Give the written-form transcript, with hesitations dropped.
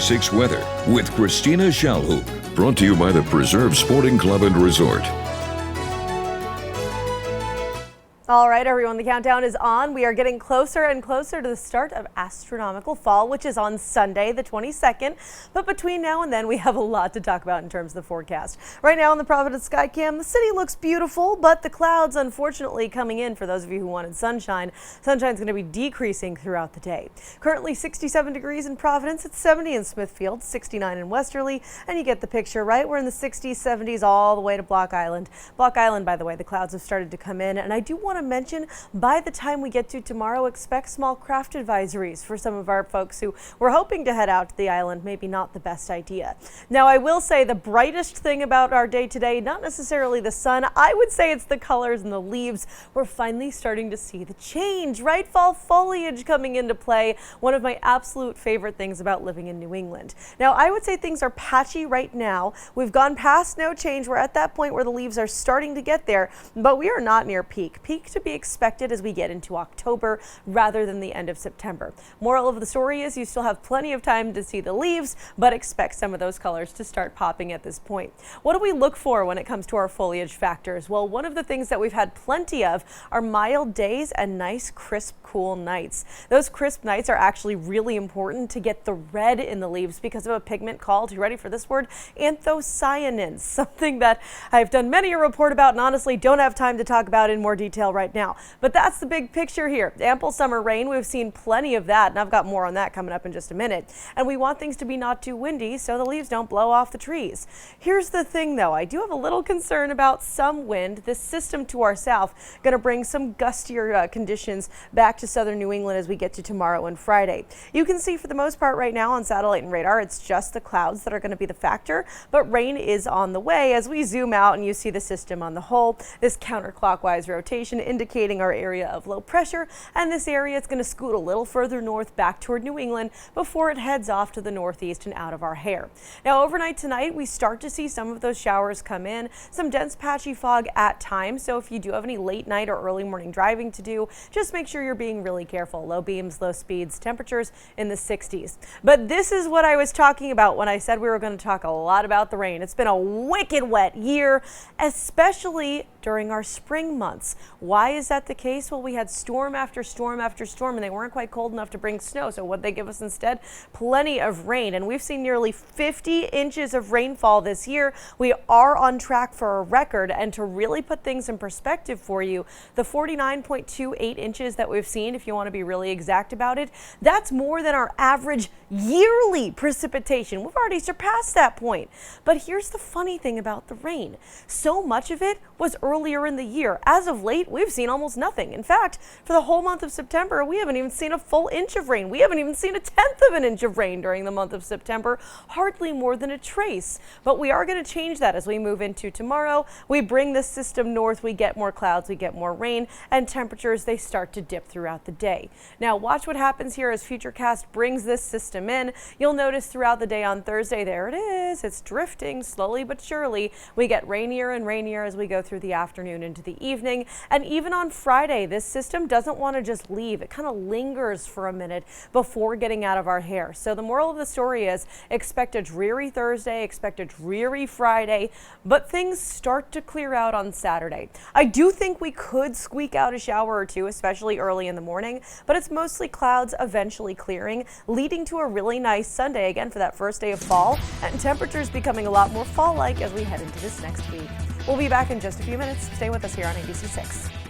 6 weather with Christina Shalhoub. Brought to you by the Preserve Sporting Club and Resort. All right, everyone, the countdown is on. We are getting closer and closer to the start of astronomical fall, which is on Sunday, the 22nd. But between now and then, we have a lot to talk about in terms of the forecast. Right now on the Providence Skycam, the city looks beautiful, but the clouds, unfortunately, coming in for those of you who wanted sunshine. Sunshine's going to be decreasing throughout the day. Currently 67 degrees in Providence. It's 70 in Smithfield, 69 in Westerly, and you get the picture, right? We're in the 60s, 70s, all the way to Block Island. Block Island, by the way, the clouds have started to come in, and I do want to mention, by the time we get to tomorrow, expect small craft advisories for some of our folks who were hoping to head out to the island. Maybe not the best idea. Now, I will say the brightest thing about our day today, not necessarily the sun, I would say it's the colors and the leaves. We're finally starting to see the change, right? Fall foliage coming into play. One of my absolute favorite things about living in New England. Now, I would say things are patchy right now. We've gone past no change. We're at that point where the leaves are starting to get there, but we are not near peak. Peak to be expected as we get into October rather than the end of September. Moral of the story is you still have plenty of time to see the leaves, but expect some of those colors to start popping at this point. What do we look for when it comes to our foliage factors? Well, one of the things that we've had plenty of are mild days and nice, crisp, cool nights. Those crisp nights are actually really important to get the red in the leaves because of a pigment called, you ready for this word, anthocyanins, something that I've done many a report about and honestly don't have time to talk about in more detail right now. But that's the big picture here. Ample summer rain, we've seen plenty of that, and I've got more on that coming up in just a minute. And we want things to be not too windy so the leaves don't blow off the trees. Here's the thing though, I do have a little concern about some wind. This system to our south going to bring some gustier conditions back to southern New England as we get to tomorrow and Friday. You can see for the most part right now on satellite and radar, it's just the clouds that are going to be the factor, but rain is on the way as we zoom out and you see the system on the whole. This counterclockwise rotation indicating our area of low pressure, and this area is going to scoot a little further north back toward New England before it heads off to the northeast and out of our hair. Now overnight tonight we start to see some of those showers come in, some dense patchy fog at times, so if you do have any late night or early morning driving to do, just make sure you're being really careful. Low beams, low speeds, temperatures in the 60s. But this is what I was talking about when I said we were going to talk a lot about the rain. It's been a wicked wet year, especially during our spring months. Why is that the case? Well, we had storm after storm after storm, and they weren't quite cold enough to bring snow. So what they give us instead? Plenty of rain, and we've seen nearly 50 inches of rainfall this year. We are on track for a record, and to really put things in perspective for you, the 49.28 inches that we've seen, if you want to be really exact about it, that's more than our average yearly precipitation. We've already surpassed that point. But here's the funny thing about the rain. So much of it was earlier in the year. As of late, we've seen almost nothing. In fact, for the whole month of September, we haven't even seen a full inch of rain. We haven't even seen a tenth of an inch of rain during the month of September, hardly more than a trace. But we are going to change that as we move into tomorrow. We bring this system north, we get more clouds, we get more rain, and temperatures, they start to dip throughout the day. Now watch what happens here as Futurecast brings this system in. You'll notice throughout the day on Thursday, there it is. It's drifting slowly but surely. We get rainier and rainier as we go through the afternoon into the evening. And even on Friday, this system doesn't want to just leave. It kind of lingers for a minute before getting out of our hair. So the moral of the story is expect a dreary Thursday, expect a dreary Friday, but things start to clear out on Saturday. I do think we could squeak out a shower or two, especially early in the morning, but it's mostly clouds eventually clearing, leading to a really nice Sunday again for that first day of fall, and temperatures becoming a lot more fall-like as we head into this next week. We'll be back in just a few minutes. Stay with us here on ABC6.